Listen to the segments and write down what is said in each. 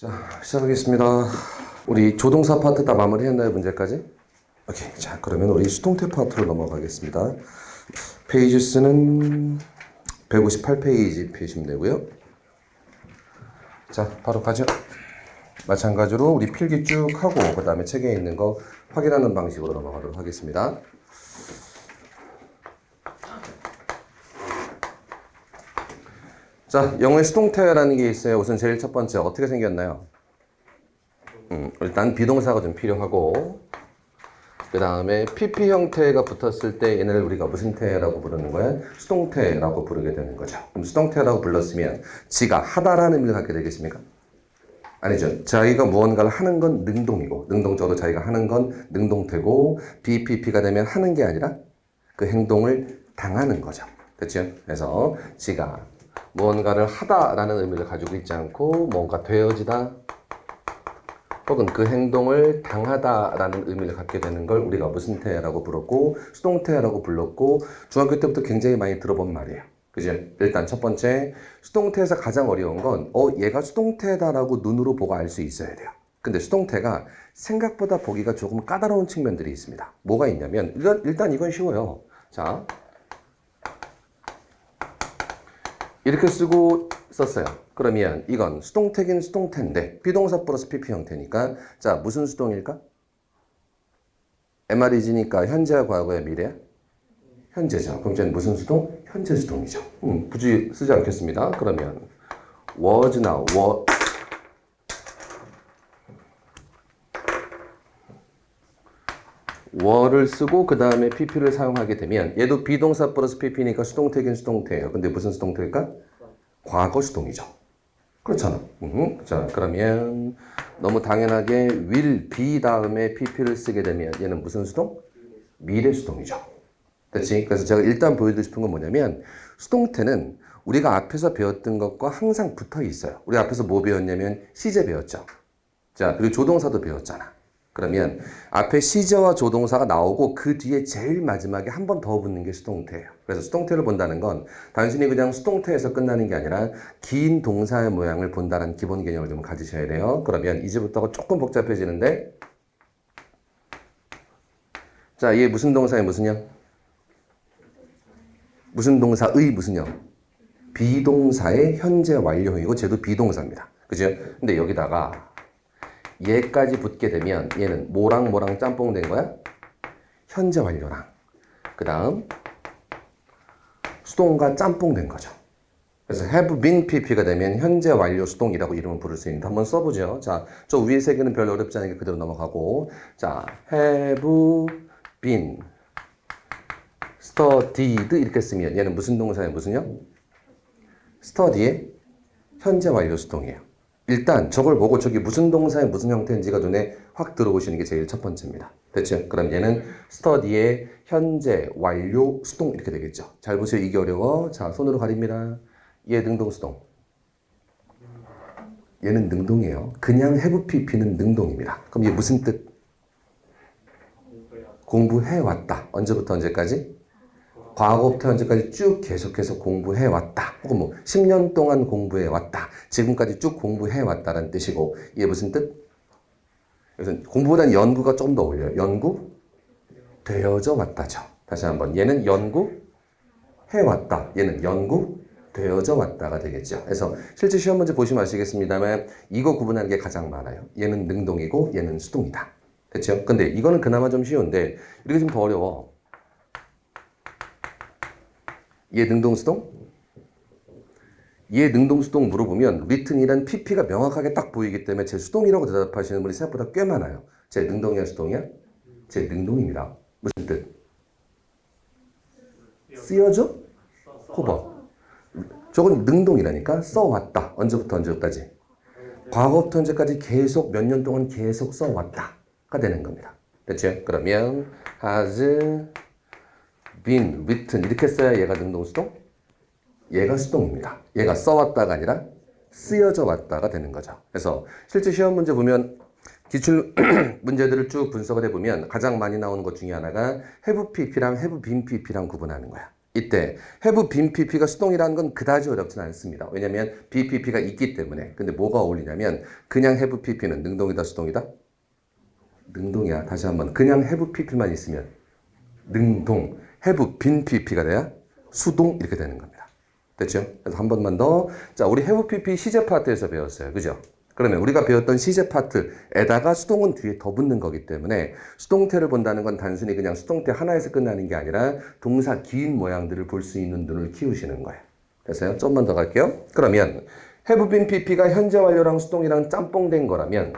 자, 시작하겠습니다. 우리 조동사 파트 다 마무리했나요, 문제까지? 오케이. 자, 그러면 우리 수동태 파트로 넘어가겠습니다. 페이지 수는 158페이지 펴시면 되고요. 자, 바로 가죠. 마찬가지로 우리 필기 쭉 하고 그 다음에 책에 있는 거 확인하는 방식으로 넘어가도록 하겠습니다. 자, 영어의 수동태라는 게 있어요. 우선 제일 첫 번째 어떻게 생겼나요? 일단 비동사가 좀 필요하고 그 다음에 PP 형태가 붙었을 때 얘네를 우리가 무슨 태라고 부르는 거야? 수동태라고 부르게 되는 거죠. 그럼 수동태라고 불렀으면 지가 하다라는 의미를 갖게 되겠습니까? 아니죠. 자기가 무언가를 하는 건 능동이고 능동적으로 자기가 하는 건 능동태고 BPP가 되면 하는 게 아니라 그 행동을 당하는 거죠. 그렇죠? 그래서 지가 무언가를 하다라는 의미를 가지고 있지 않고 뭔가 되어지다 혹은 그 행동을 당하다라는 의미를 갖게 되는 걸 우리가 무슨 태라고 불렀고 수동태라고 불렀고 중학교 때부터 굉장히 많이 들어본 말이에요. 그죠? 일단 첫 번째 수동태에서 가장 어려운 건 얘가 수동태다라고 눈으로 보고 알 수 있어야 돼요. 근데 수동태가 생각보다 보기가 조금 까다로운 측면들이 있습니다. 뭐가 있냐면 일단 이건 쉬워요. 자, 이렇게 쓰고 썼어요. 그러면 이건 수동태긴 수동태인데 비동사 플러스 PP 형태니까 자 무슨 수동일까? MR이지니까 현재와 과거의 미래야? 현재죠. 그럼 이제 무슨 수동? 현재 수동이죠. 굳이 쓰지 않겠습니다. 그러면 was나 were를 쓰고 그 다음에 PP를 사용하게 되면 얘도 비동사 플러스 PP니까 수동태긴 수동태예요. 근데 무슨 수동태일까? 과거 수동이죠. 그렇잖아. 자, 그러면 너무 당연하게 will be 다음에 PP를 쓰게 되면 얘는 무슨 수동? 미래 수동이죠. 그렇지? 그래서 제가 일단 보여드리고 싶은 건 뭐냐면 수동태는 우리가 앞에서 배웠던 것과 항상 붙어 있어요. 우리 앞에서 뭐 배웠냐면 시제 배웠죠. 자, 그리고 조동사도 배웠잖아. 그러면 앞에 시제와 조동사가 나오고 그 뒤에 제일 마지막에 한 번 더 붙는 게 수동태예요. 그래서 수동태를 본다는 건 단순히 그냥 수동태에서 끝나는 게 아니라 긴 동사의 모양을 본다는 기본 개념을 좀 가지셔야 돼요. 그러면 이제부터가 조금 복잡해지는데 자, 얘 무슨 동사의 무슨형? 무슨 동사의 무슨형? 비동사의 현재 완료형이고 쟤도 비동사입니다. 그죠? 근데 여기다가 얘까지 붙게 되면 얘는 뭐랑 짬뽕 된 거야? 현재 완료랑 그 다음 수동과 짬뽕 된 거죠. 그래서 have been pp가 되면 현재 완료 수동이라고 이름을 부를 수 있는데 한번 써보죠. 자, 저 위에 세 개는 별로 어렵지 않으니까 그대로 넘어가고 자, have been studied 이렇게 쓰면 얘는 무슨 동사예요? 무슨요? study의 현재 완료 수동이에요. 일단 저걸 보고 저기 무슨 동사의 무슨 형태인지가 눈에 확 들어오시는 게 제일 첫 번째입니다. 됐죠? 그럼 얘는 study의 현재 완료 수동 이렇게 되겠죠. 잘 보세요. 이게 어려워. 자, 손으로 가립니다. 얘 능동수동. 얘는 능동이에요. 그냥 have pp는 능동입니다. 그럼 얘 무슨 뜻? 공부해왔다. 언제부터 언제까지? 과거부터 현재까지 쭉 계속해서 공부해왔다. 혹은 뭐 10년 동안 공부해왔다. 지금까지 쭉 공부해왔다라는 뜻이고 이게 무슨 뜻? 그래서 공부보다는 연구가 좀 더 어울려요. 연구? 되어져 왔다죠. 다시 한번 얘는 연구해왔다. 얘는 연구되어져 왔다가 되겠죠. 그래서 실제 시험 문제 보시면 아시겠습니다만 이거 구분하는 게 가장 많아요. 얘는 능동이고 얘는 수동이다. 됐죠? 근데 이거는 그나마 좀 쉬운데 이렇게 좀 더 어려워. 얘 능동수동? 얘 능동수동 물어보면 written이란 pp가 명확하게 딱 보이기 때문에 제 수동이라고 대답하시는 분이 생각보다 꽤 많아요. 제 능동이야 수동이야? 제 능동입니다. 무슨 뜻? 쓰여져? 호버. 저건 능동이라니까 써왔다. 언제부터 언제까지? 과거부터 현재까지 계속 몇 년 동안 계속 써왔다가 되는 겁니다. 됐죠? 그러면 has been written 이렇게 써야 얘가 능동수동? 얘가 수동입니다. 얘가 써왔다가 아니라 쓰여져 왔다가 되는 거죠. 그래서 실제 시험 문제 보면 기출 문제들을 쭉 분석을 해보면 가장 많이 나오는 것 중에 하나가 have pp랑 have been pp랑 구분하는 거야. 이때 have been pp가 수동이라는 건 그다지 어렵진 않습니다. 왜냐면 bpp가 있기 때문에. 근데 뭐가 어울리냐면 그냥 have pp는 능동이다 수동이다? 능동이야. 다시 한번 그냥 have pp만 있으면 능동. have been pp가 돼야 수동 이렇게 되는 겁니다. 됐죠? 그래서 한 번만 더. 자, 우리 have pp 시제 파트에서 배웠어요. 그죠? 그러면 우리가 배웠던 시제 파트에다가 수동은 뒤에 더 붙는 거기 때문에 수동태를 본다는 건 단순히 그냥 수동태 하나에서 끝나는 게 아니라 동사 긴 모양들을 볼 수 있는 눈을 키우시는 거예요. 됐어요? 좀만 더 갈게요. 그러면 have been pp가 현재 완료랑 수동이랑 짬뽕된 거라면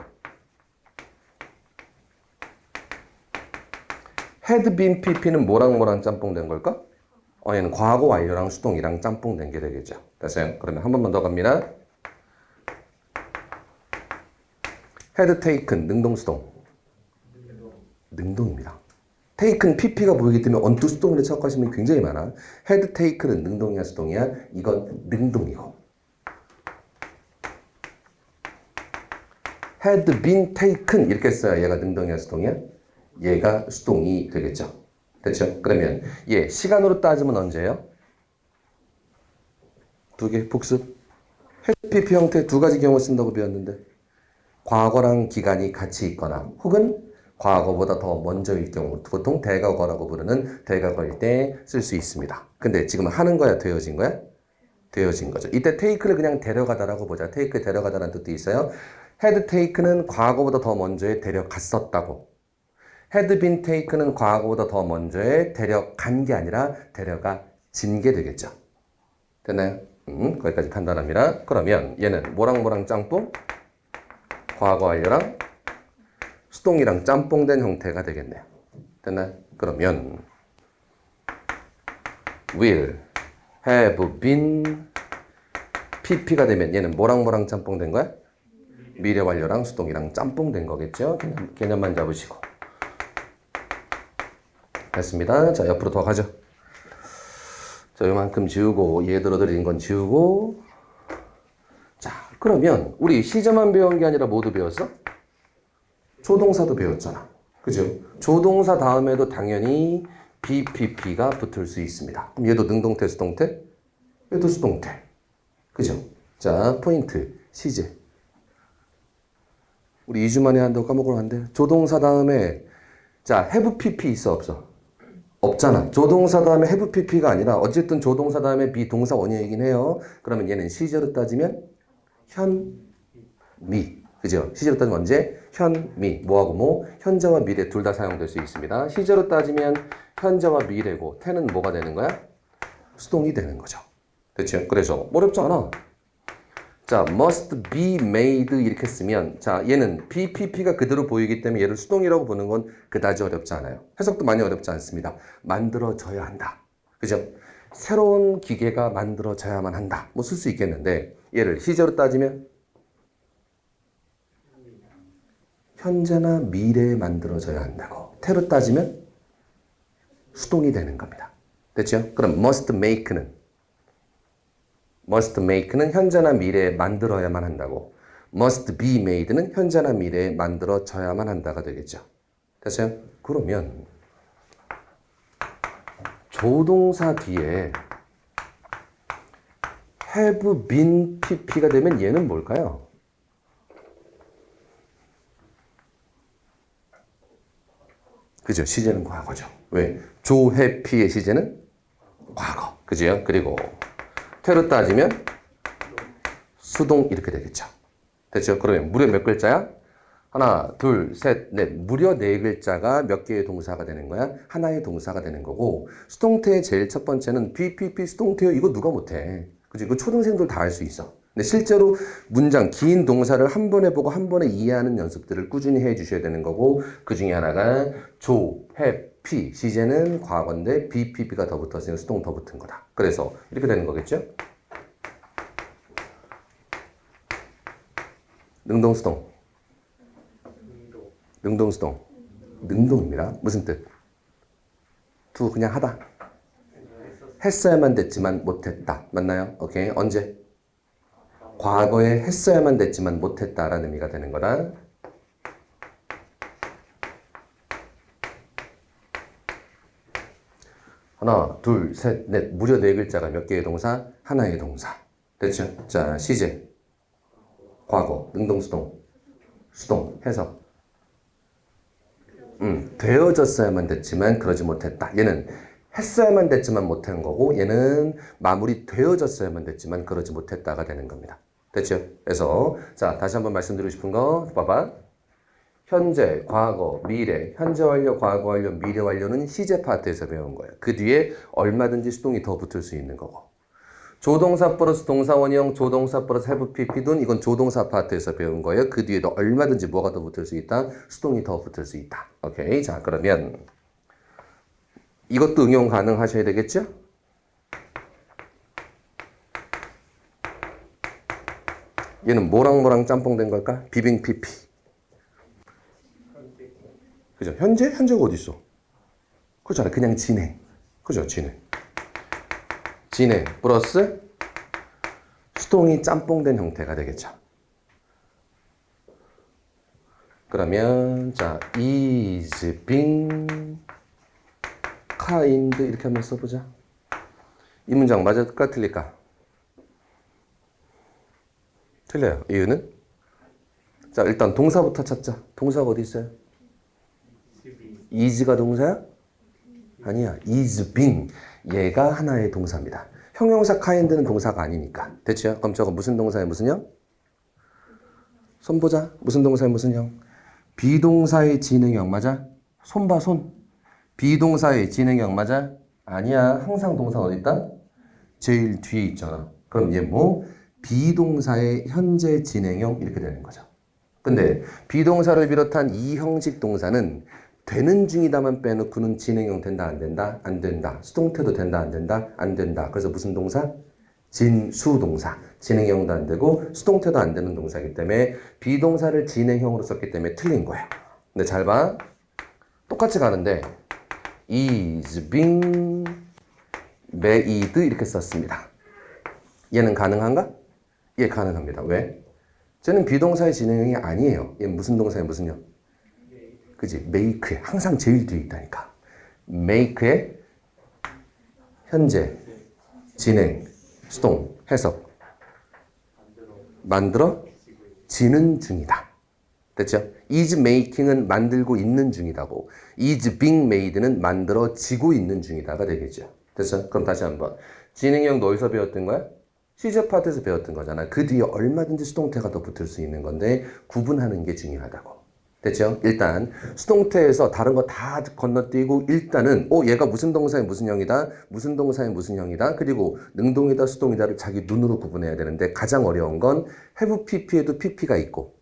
had been pp는 뭐랑 짬뽕된 걸까? 얘는 과거 완료랑 수동이랑 짬뽕된 게 되겠죠. 됐어요? 그러면 한 번만 더 갑니다. had taken 능동 수동. 능동입니다. taken pp가 보이기 때문에 언뜻 수동으로 착각하시면 굉장히 많아. had taken은 능동이야 수동이야? 이건 능동이고. had been taken 이렇게 써야 얘가 능동이야 수동이야? 얘가 수동이 되겠죠. 됐죠? 그러면 얘 시간으로 따지면 언제예요? 두 개 복습. had pp 형태 두 가지 경우 쓴다고 배웠는데 과거랑 기간이 같이 있거나 혹은 과거보다 더 먼저일 경우 보통 대과거라고 부르는 대과거일 때 쓸 수 있습니다. 근데 지금 하는 거야 되어진 거야? 되어진 거죠. 이때 take를 그냥 데려가다라고 보자. take 데려가다라는 뜻도 있어요. had taken은 과거보다 더 먼저에 데려갔었다고. had been taken은 과거보다 더 먼저에 데려간 게 아니라 데려가진 게 되겠죠. 됐나요? 거기까지 판단합니다. 그러면 얘는 뭐랑 짬뽕? 과거 완료랑 수동이랑 짬뽕된 형태가 되겠네요. 됐나요? 그러면 will have been pp가 되면 얘는 뭐랑 짬뽕된 거야? 미래 완료랑 수동이랑 짬뽕된 거겠죠? 개념만 잡으시고. 됐습니다. 자, 옆으로 더 가죠. 자, 요만큼 지우고 얘 들어드린 건 지우고. 자, 그러면 우리 시제만 배운 게 아니라 뭐도 배웠어? 조동사도 배웠잖아. 그죠? 조동사 다음에도 당연히 BPP가 붙을 수 있습니다. 그럼 얘도 능동태, 수동태? 얘도 수동태. 그죠? 자, 포인트, 시제. 우리 2주 만에 한다고 까먹으면 안 돼. 조동사 다음에 자, have PP 있어 없어? 없잖아. 조동사 다음에 have pp가 아니라 어쨌든 조동사 다음에 비동사 원형이긴 해요. 그러면 얘는 시제로 따지면 현, 미. 그죠? 시제로 따지면 언제? 현, 미. 뭐하고 뭐? 현재와 미래 둘 다 사용될 수 있습니다. 시제로 따지면 현재와 미래고 태는 뭐가 되는 거야? 수동이 되는 거죠. 됐죠? 그래서 어렵지 않아. 자, must be made 이렇게 쓰면 자, 얘는 BPP가 그대로 보이기 때문에 얘를 수동이라고 보는 건 그다지 어렵지 않아요. 해석도 많이 어렵지 않습니다. 만들어져야 한다. 그죠? 새로운 기계가 만들어져야만 한다. 뭐 쓸 수 있겠는데 얘를 시제로 따지면 현재나 미래에 만들어져야 한다고. 태로 따지면 수동이 되는 겁니다. 됐죠? 그럼 must make는 현재나 미래에 만들어야만 한다고. must be made는 현재나 미래에 만들어져야만 한다가 되겠죠. 됐어요? 그러면 조동사 뒤에 have been pp가 되면 얘는 뭘까요? 그죠? 시제는 과거죠. 왜? 조해피의 시제는 과거. 그죠? 그리고 태로 따지면 수동 이렇게 되겠죠. 됐죠? 그러면 무려 몇 글자야? 하나, 둘, 셋, 넷. 무려 네 글자가 몇 개의 동사가 되는 거야? 하나의 동사가 되는 거고 수동태의 제일 첫 번째는 BPP 수동태요. 이거 누가 못해. 그죠? 이거 초등생들 다 할 수 있어. 근데 실제로 문장, 긴 동사를 한 번에 보고 한 번에 이해하는 연습들을 꾸준히 해 주셔야 되는 거고 그 중에 하나가 조, 해, 피. 시제는 과거인데 BPP가 더 붙었으니까 수동 더 붙은 거다. 그래서 이렇게 되는 거겠죠? 능동, 수동. 능동, 수동. 능동입니다. 무슨 뜻? 두 그냥 하다. 했어야만 됐지만 못했다. 맞나요? 오케이. 언제? 과거에 했어야만 됐지만 못했다라는 의미가 되는 거다. 하나, 둘, 셋, 넷. 무려 네 글자가 몇 개의 동사? 하나의 동사. 됐죠? 자, 시제, 과거, 능동, 수동, 수동, 해석. 되어졌어야만 됐지만 그러지 못했다. 얘는 했어야만 됐지만 못한 거고 얘는 마무리 되어졌어야만 됐지만 그러지 못했다가 되는 겁니다. 됐죠? 그래서 자 다시 한번 말씀드리고 싶은 거 봐봐. 현재, 과거, 미래, 현재 완료, 과거 완료, 미래 완료는 시제 파트에서 배운 거예요. 그 뒤에 얼마든지 수동이 더 붙을 수 있는 거고. 조동사 플러스 동사 원형, 조동사 플러스 have pp든 이건 조동사 파트에서 배운 거예요. 그 뒤에도 얼마든지 뭐가 더 붙을 수 있다? 수동이 더 붙을 수 있다. 오케이. 자, 그러면 이것도 응용 가능하셔야 되겠죠? 얘는 뭐랑 짬뽕 된 걸까? 비빙 pp. 그죠? 현재가 어디 있어? 그렇잖아. 그냥 진행. 그죠? 진행 플러스 수동이 짬뽕된 형태가 되겠죠. 그러면 자 is being kind 이렇게 한번 써보자. 이 문장 맞을까 틀릴까? 틀려요. 이유는? 자 일단 동사부터 찾자. 동사가 어디 있어요? is가 동사야? 아니야. is being 얘가 하나의 동사입니다. 형용사 kind는 동사가 아니니까. 됐죠? 그럼 저거 무슨 동사의 무슨 형? 손 보자. 무슨 동사의 무슨 형? 비동사의 진행형 맞아? 손 봐, 손. 비동사의 진행형 맞아? 아니야. 항상 동사 어디 있다? 제일 뒤에 있잖아. 그럼 얘 뭐? 비동사의 현재 진행형 이렇게 되는 거죠. 근데 비동사를 비롯한 이 형식 동사는 되는 중이다만 빼놓고는 진행형 된다 안 된다? 안 된다. 수동태도 된다 안 된다? 안 된다. 그래서 무슨 동사? 진수동사. 진행형도 안 되고 수동태도 안 되는 동사이기 때문에 비동사를 진행형으로 썼기 때문에 틀린 거야. 근데 잘 봐. 똑같이 가는데 is being made 이렇게 썼습니다. 얘는 가능한가? 예, 가능합니다. 왜? 쟤는 비동사의 진행형이 아니에요. 얘는 무슨 동사의 무슨 형? 그지? make에 항상 제일 뒤에 있다니까. make의 현재, 진행, 수동, 해석. 만들어지는 중이다. 됐죠? is making은 만들고 있는 중이다고. is being made는 만들어지고 있는 중이다가 되겠죠. 됐죠? 그럼 다시 한번. 진행형 너 어디서 배웠던 거야? 시제 파트에서 배웠던 거잖아. 그 뒤에 얼마든지 수동태가 더 붙을 수 있는 건데 구분하는 게 중요하다고. 됐죠? 일단 수동태에서 다른 거 다 건너뛰고 일단은 얘가 무슨 동사의 무슨 형이다, 무슨 동사의 무슨 형이다, 그리고 능동이다, 수동이다를 자기 눈으로 구분해야 되는데 가장 어려운 건 have pp에도 pp가 있고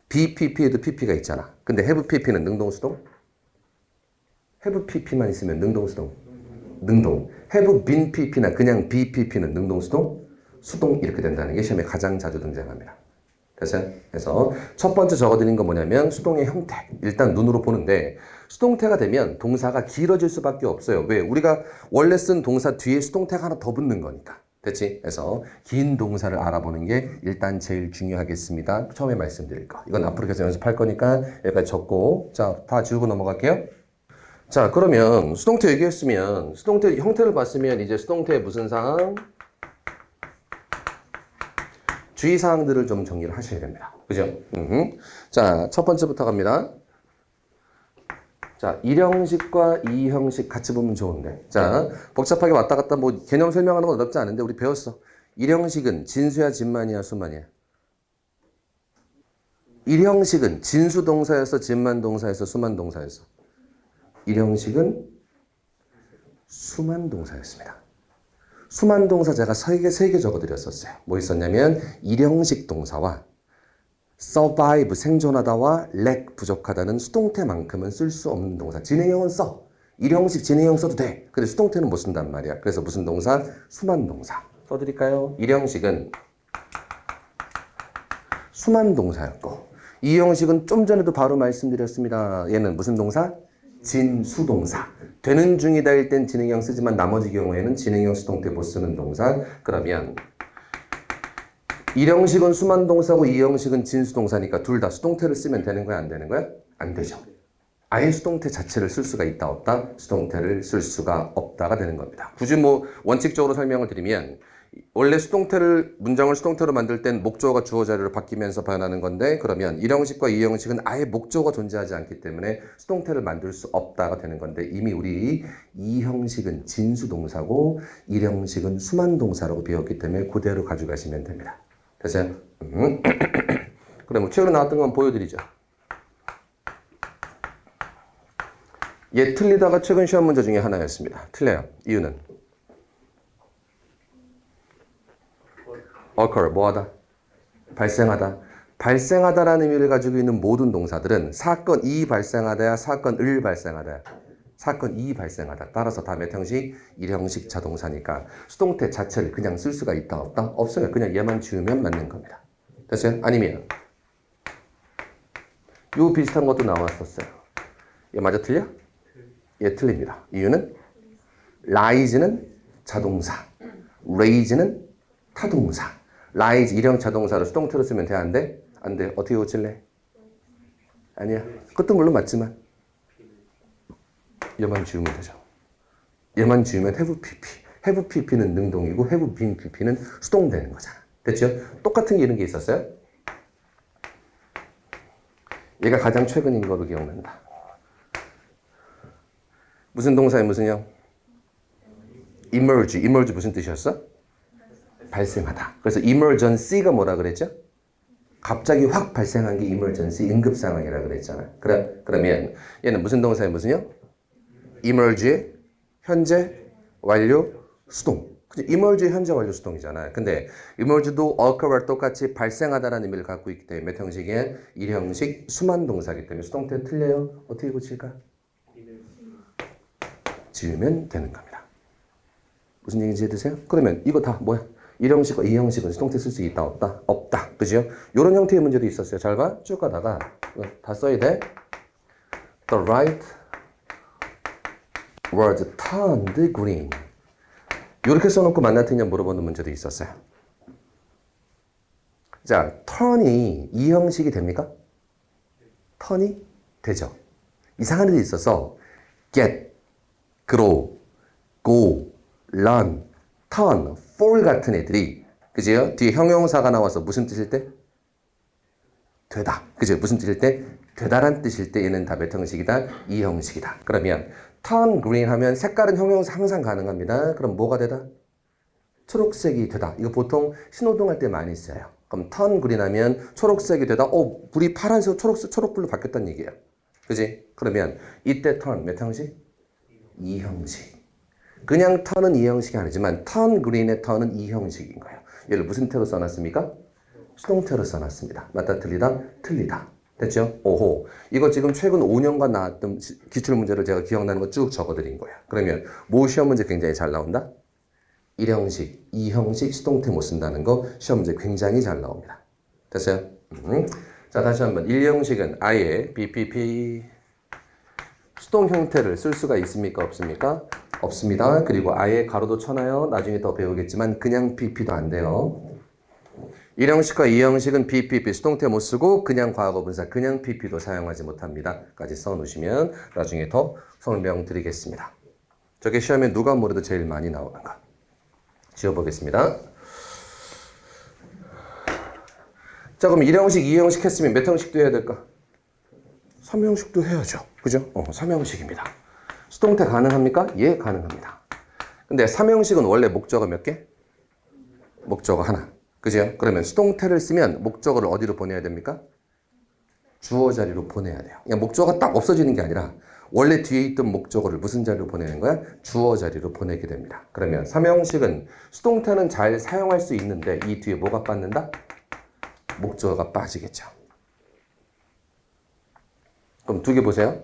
BPP에도 pp가 있잖아. 근데 have pp는 능동, 수동? have pp만 있으면 능동, 수동? 능동. have been pp나 그냥 BPP는 능동, 수동? 수동 이렇게 된다는 게 시험에 가장 자주 등장합니다. 그래서 첫 번째 적어드린 건 뭐냐면 수동의 형태. 일단 눈으로 보는데 수동태가 되면 동사가 길어질 수밖에 없어요. 왜? 우리가 원래 쓴 동사 뒤에 수동태가 하나 더 붙는 거니까. 됐지? 그래서 긴 동사를 알아보는 게 일단 제일 중요하겠습니다. 처음에 말씀드릴 거. 이건 앞으로 계속 연습할 거니까 여기까지 적고 자, 다 지우고 넘어갈게요. 자, 그러면 수동태 얘기했으면 수동태 형태를 봤으면 이제 수동태의 무슨 사항? 주의사항들을 좀 정리를 하셔야 됩니다. 그죠? 자, 첫 번째부터 갑니다. 자, 1형식과 2형식 같이 보면 좋은데. 자, 복잡하게 왔다 갔다 뭐 개념 설명하는 건 어렵지 않은데 우리 배웠어. 1형식은 진수야, 진만이야, 수만이야? 1형식은 진수 동사였어, 진만 동사였어, 수만 동사였어? 1형식은 수만 동사였습니다. 수만 동사 제가 세 개 적어드렸었어요. 뭐 있었냐면 1형식 동사와 survive 생존하다와 lack 부족하다는 수동태만큼은 쓸 수 없는 동사. 진행형은 써. 1형식 진행형 써도 돼. 근데 수동태는 못 쓴단 말이야. 그래서 무슨 동사? 수만 동사. 써드릴까요? 1형식은 수만 동사였고 2형식은 좀 전에도 바로 말씀드렸습니다. 얘는 무슨 동사? 진수동사. 되는 중이다일 땐 진행형 쓰지만 나머지 경우에는 진행형 수동태 못 쓰는 동사. 그러면 1형식은 수만 동사고 2형식은 진수동사니까 둘 다 수동태를 쓰면 되는 거야? 안 되는 거야? 안 되죠. 아예 수동태 자체를 쓸 수가 있다 없다? 수동태를 쓸 수가 없다가 되는 겁니다. 굳이 뭐 원칙적으로 설명을 드리면 원래 문장을 수동태로 만들 땐 목적어가 주어 자리로 바뀌면서 변하는 건데 그러면 1형식과 2형식은 아예 목적어가 존재하지 않기 때문에 수동태를 만들 수 없다가 되는 건데 이미 우리 2형식은 진수동사고 1형식은 수만동사라고 배웠기 때문에 그대로 가져가시면 됩니다. 됐어요? 그럼 최근에 나왔던 건 보여드리죠. 얘 틀리다가 최근 시험 문제 중에 하나였습니다. 틀려요. 이유는? occur, 뭐하다? 발생하다. 발생하다라는 의미를 가지고 있는 모든 동사들은 사건 이 발생하다야, 사건을 발생하다야. 사건 이 발생하다. 따라서 다 몇 형식? 1형식 자동사니까 수동태 자체를 그냥 쓸 수가 있다 없다? 없어요. 그냥 얘만 지우면 맞는 겁니다. 됐어요? 아니면 요 비슷한 것도 나왔었어요. 얘 맞아 틀려? 얘 틀립니다. 이유는 rise는 자동사, raise는 타동사. rise 1형 자동사를 수동태로 쓰면 돼? 안 돼? 안 돼. 어떻게 고칠래? 아니야. 그것도 물론 맞지만 얘만 지우면 되죠. 얘만 지우면 have pp. have pp는 능동이고 have been pp는 수동되는 거잖아. 됐죠? 똑같은 게 이런 게 있었어요? 얘가 가장 최근인 거로 기억난다. 무슨 동사에 무슨 형? emerge. emerge 무슨 뜻이었어? 발생하다. 그래서 emergency가 뭐라 그랬죠? 갑자기 확 발생한 게 emergency, 응급 상황이라 그랬잖아. 그러면 얘는 무슨 동사에 무슨 형? emerge의 현재 완료 수동. 그치? emerge의 현재 완료 수동이잖아. 근데 emerge도 occur와 똑같이 발생하다라는 의미를 갖고 있기 때문에 몇 형식의 1형식 수만 동사이기 때문에 수동태 틀려요. 어떻게 고칠까? 지우면 되는 겁니다. 무슨 얘기인지 해드세요? 그러면 이거 다 뭐야? 1형식과 2형식은 수동태 쓸 수 있다 없다? 없다. 그죠? 이런 형태의 문제도 있었어요. 잘 봐. 쭉 가다가 다 써야 돼. The right was turned green. 이렇게 써놓고 만나더냐 물어보는 문제도 있었어요. 자, turn이 2형식이 됩니까? turn이 되죠. 이상한 일이 있어서 get, grow, go, run, turn, fall 같은 애들이 그죠? 뒤에 형용사가 나와서 무슨 뜻일 때? 되다. 그죠? 무슨 뜻일 때? 되다란 뜻일 때 얘는 다 몇 형식이다? 2형식이다. 그러면 turn green 하면 색깔은 형용사 항상 가능합니다. 그럼 뭐가 되다? 초록색이 되다. 이거 보통 신호등 할 때 많이 써요. 그럼 turn green 하면 초록색이 되다. 불이 파란색, 초록색, 초록불로 바뀌었다는 얘기예요. 그지? 그러면 이때 turn 몇 형식? 2형식. 그냥 turn은 2형식이 아니지만 turn green의 turn은 2형식인 거예요. 얘를 무슨 태로 써놨습니까? 수동태로 써놨습니다. 맞다 틀리다? 틀리다. 됐죠? 오호. 이거 지금 최근 5년간 나왔던 기출문제를 제가 기억나는 거 쭉 적어드린 거예요. 그러면 뭐 시험 문제 굉장히 잘 나온다? 1형식, 2형식 수동태 못 쓴다는 거 시험 문제 굉장히 잘 나옵니다. 됐어요? 자, 다시 한번 1형식은 아예 BPP 수동 형태를 쓸 수가 있습니까? 없습니까? 없습니다. 그리고 아예 가로도 쳐놔요. 나중에 더 배우겠지만 그냥 PP도 안 돼요. 1형식과 2형식은 BPP 수동태 못 쓰고 그냥 과거분사 그냥 PP도 사용하지 못합니다. 까지 써놓으시면 나중에 더 설명드리겠습니다. 저게 시험에 누가 뭐래도 제일 많이 나오는가? 지워보겠습니다. 자, 그럼 1형식, 2형식 했으면 몇 형식도 해야 될까? 3형식도 해야죠. 그죠? 3형식입니다. 수동태 가능합니까? 예, 가능합니다. 근데 3형식은 원래 목적어 몇 개? 목적어 하나. 그죠? 그러면 수동태를 쓰면 목적어를 어디로 보내야 됩니까? 주어 자리로 보내야 돼요. 그냥 목적어가 딱 없어지는 게 아니라 원래 뒤에 있던 목적어를 무슨 자리로 보내는 거야? 주어 자리로 보내게 됩니다. 그러면 3형식은 수동태는 잘 사용할 수 있는데 이 뒤에 뭐가 빠진다? 목적어가 빠지겠죠. 그럼 두 개 보세요.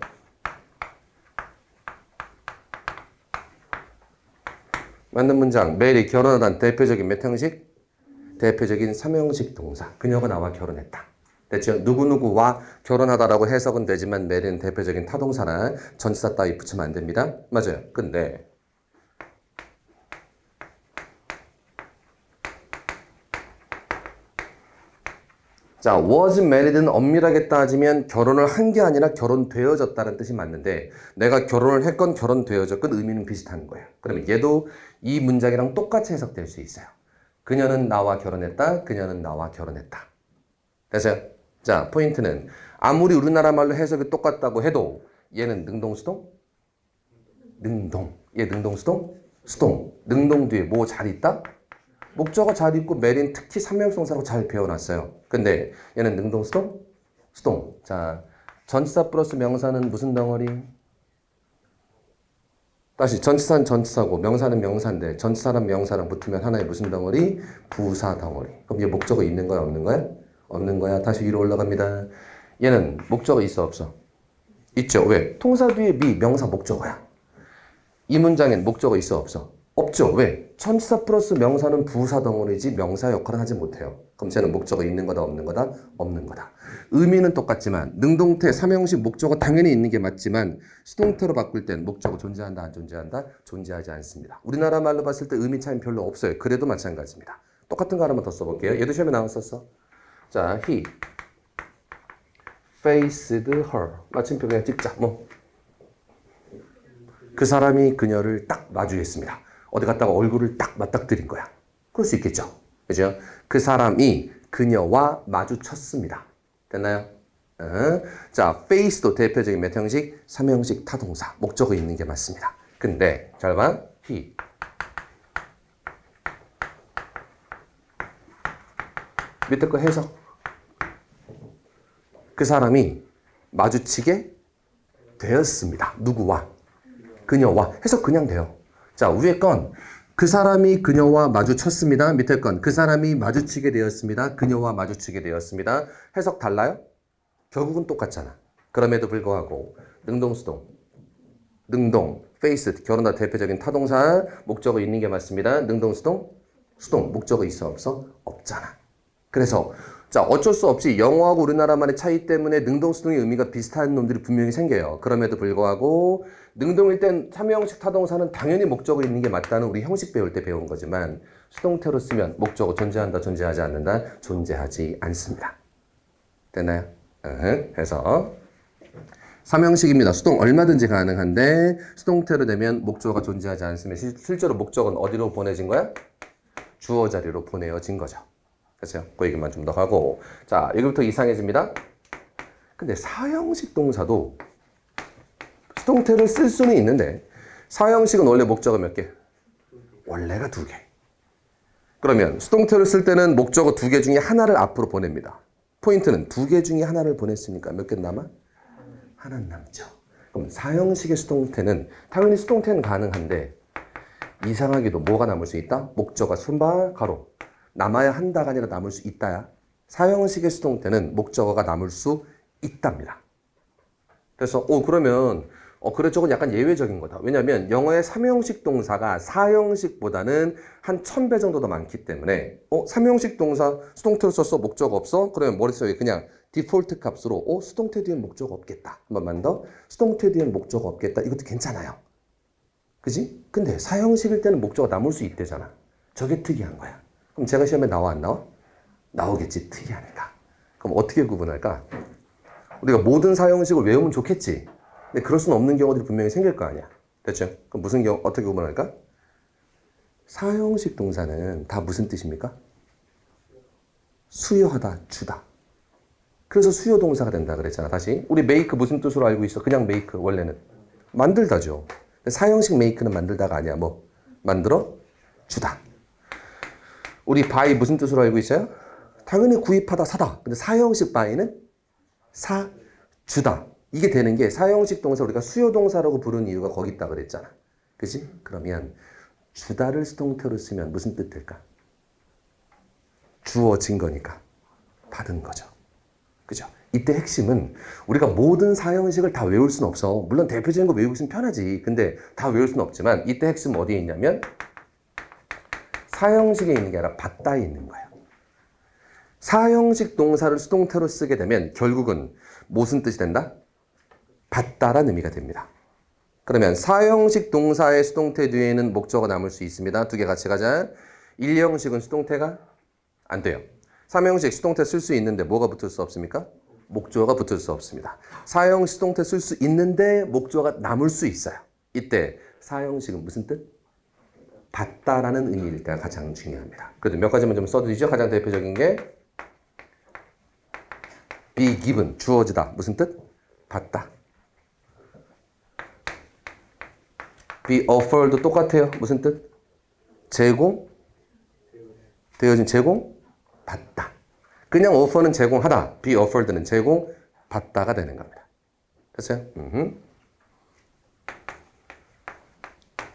맞는 문장. 메리 결혼하다는 대표적인 몇 형식? 대표적인 3형식 동사. 그녀가 나와 결혼했다. 됐죠? 누구누구와 결혼하다라고 해석은 되지만 메리는 대표적인 타동사나 전치사 따위 붙이면 안 됩니다. 맞아요. 근데 자, was married는 엄밀하게 따지면 결혼을 한 게 아니라 결혼되어졌다는 뜻이 맞는데 내가 결혼을 했건 결혼되어졌건 의미는 비슷한 거예요. 그러면 얘도 이 문장이랑 똑같이 해석될 수 있어요. 그녀는 나와 결혼했다. 그녀는 나와 결혼했다. 됐어요? 자, 포인트는 아무리 우리나라 말로 해석이 똑같다고 해도 얘는 능동수동? 능동. 얘 능동수동? 수동. 능동 뒤에 뭐 잘 있다? 목적어 잘 있고 메린 특히 삼형동사라고 잘 배워놨어요. 근데 얘는 능동수동? 수동. 자, 전치사 플러스 명사는 무슨 덩어리? 다시 전치사는 전치사고 명사는 명사인데 전치사랑 명사랑 붙으면 하나의 무슨 덩어리? 부사 덩어리. 그럼 얘 목적어 있는 거야 없는 거야? 없는 거야. 다시 위로 올라갑니다. 얘는 목적어 있어 없어? 있죠. 왜? 통사 뒤에 미 명사 목적어야. 이 문장엔 목적어 있어 없어? 없죠. 왜? 전치사 플러스 명사는 부사 덩어리지 명사 역할은 하지 못해요. 그럼 쟤는 목적어 있는 거다 없는 거다? 없는 거다. 의미는 똑같지만 능동태 삼형식 목적어 당연히 있는 게 맞지만 수동태로 바꿀 땐 목적어 존재한다 안 존재한다? 존재하지 않습니다. 우리나라 말로 봤을 때 의미 차이는 별로 없어요. 그래도 마찬가지입니다. 똑같은 거 하나만 더 써볼게요. 얘도 시험에 나왔었어. 자, he faced her. 마침표 그냥 찍자. 그 사람이 그녀를 딱 마주했습니다. 어디 갔다가 얼굴을 딱 맞닥뜨린 거야. 그럴 수 있겠죠. 그죠? 그 사람이 그녀와 마주쳤습니다. 됐나요? 자, face도 대표적인 몇 형식? 3형식 타동사. 목적어 있는 게 맞습니다. 근데 잘 봐. he. 밑에 거 해석. 그 사람이 마주치게 되었습니다. 누구와? 그녀와. 해석 그냥 돼요. 자, 위에 건 그 사람이 그녀와 마주쳤습니다. 밑에 건 그 사람이 마주치게 되었습니다. 그녀와 마주치게 되었습니다. 해석 달라요? 결국은 똑같잖아. 그럼에도 불구하고 능동수동, 능동, face, 결혼다 대표적인 타동사, 목적어 있는 게 맞습니다. 능동수동, 수동, 목적어 있어 없어? 없잖아. 그래서 자, 어쩔 수 없이 영어하고 우리나라 말의 차이 때문에 능동수동의 의미가 비슷한 놈들이 분명히 생겨요. 그럼에도 불구하고 능동일 땐 삼형식 타동사는 당연히 목적어 있는 게 맞다는 우리 형식 배울 때 배운 거지만 수동태로 쓰면 목적어 존재한다, 존재하지 않는다, 존재하지 않습니다. 됐나요? 해서 삼형식입니다. 수동 얼마든지 가능한데 수동태로 되면 목적어가 존재하지 않으면 실제로 목적어는 어디로 보내진 거야? 주어 자리로 보내어진 거죠. 그렇죠? 그 얘기만 좀 더 하고 자, 여기부터 이상해집니다. 근데 사형식 동사도 수동태를 쓸 수는 있는데 사형식은 원래 목적어 몇 개? 원래가 2개. 그러면 수동태를 쓸 때는 목적어 2개 중에 하나를 앞으로 보냅니다. 포인트는 2개 중에 하나를 보냈으니까 몇 개 남아? 하나는 남죠. 그럼 사형식의 수동태는 당연히 수동태는 가능한데 이상하게도 뭐가 남을 수 있다? 목적어 순발 가로 남아야 한다가 아니라 남을 수 있다야. 사형식의 수동태는 목적어가 남을 수 있답니다. 그래서 그러면 그래 저건 약간 예외적인 거다. 왜냐하면 영어의 3형식 동사가 4형식보다는 한 1000배 정도 더 많기 때문에 3형식 동사 수동태로 썼어 목적 없어? 그러면 머릿속에 그냥 디폴트 값으로 수동태 뒤엔 목적 없겠다. 한 번만 더. 수동태 뒤엔 목적 없겠다. 이것도 괜찮아요. 그지? 근데 4형식일 때는 목적어 남을 수 있대잖아. 저게 특이한 거야. 그럼 제가 시험에 나와 안 나와? 나오겠지. 특이하니까. 그럼 어떻게 구분할까? 우리가 모든 4형식을 외우면 좋겠지. 근데 그럴 수는 없는 경우들이 분명히 생길 거 아니야. 됐죠? 그럼 무슨 경우, 어떻게 구분할까? 4형식 동사는 다 무슨 뜻입니까? 수요하다, 주다. 그래서 수요 동사가 된다 그랬잖아. 다시. 우리 make 무슨 뜻으로 알고 있어? 그냥 make, 원래는. 만들다죠. 4형식 make는 만들다가 아니야. 뭐? 만들어? 주다. 우리 buy 무슨 뜻으로 알고 있어요? 당연히 구입하다, 사다. 근데 4형식 buy는 사, 주다. 이게 되는 게 4형식 동사 우리가 수요 동사라고 부르는 이유가 거기 있다 그랬잖아. 그지? 그러면 주다를 수동태로 쓰면 무슨 뜻 될까? 주어진 거니까 받은 거죠. 그죠? 이때 핵심은 우리가 모든 4형식을 다 외울 수는 없어. 물론 대표적인 거 외우고 있으면 편하지. 근데 다 외울 수는 없지만 이때 핵심은 어디에 있냐면 4형식에 있는 게 아니라 받다에 있는 거예요. 4형식 동사를 수동태로 쓰게 되면 결국은 무슨 뜻이 된다? 받다라는 의미가 됩니다. 그러면 4형식 동사의 수동태 뒤에는 목적어가 남을 수 있습니다. 2개 같이 가자. 1형식은 수동태가 안 돼요. 3형식 수동태 쓸 수 있는데 뭐가 붙을 수 없습니까? 목적어가 붙을 수 없습니다. 4형식 수동태 쓸 수 있는데 목적어가 남을 수 있어요. 이때 4형식은 무슨 뜻? 받다라는 의미일 때가 가장 중요합니다. 그래도 몇 가지만 좀 써드리죠. 가장 대표적인 게 be given, 주어지다. 무슨 뜻? 받다. be offered도 똑같아요. 무슨 뜻? 제공, 되어진 제공, 받다. 그냥 offer는 제공하다. be offered는 제공, 받다가 되는 겁니다. 됐어요?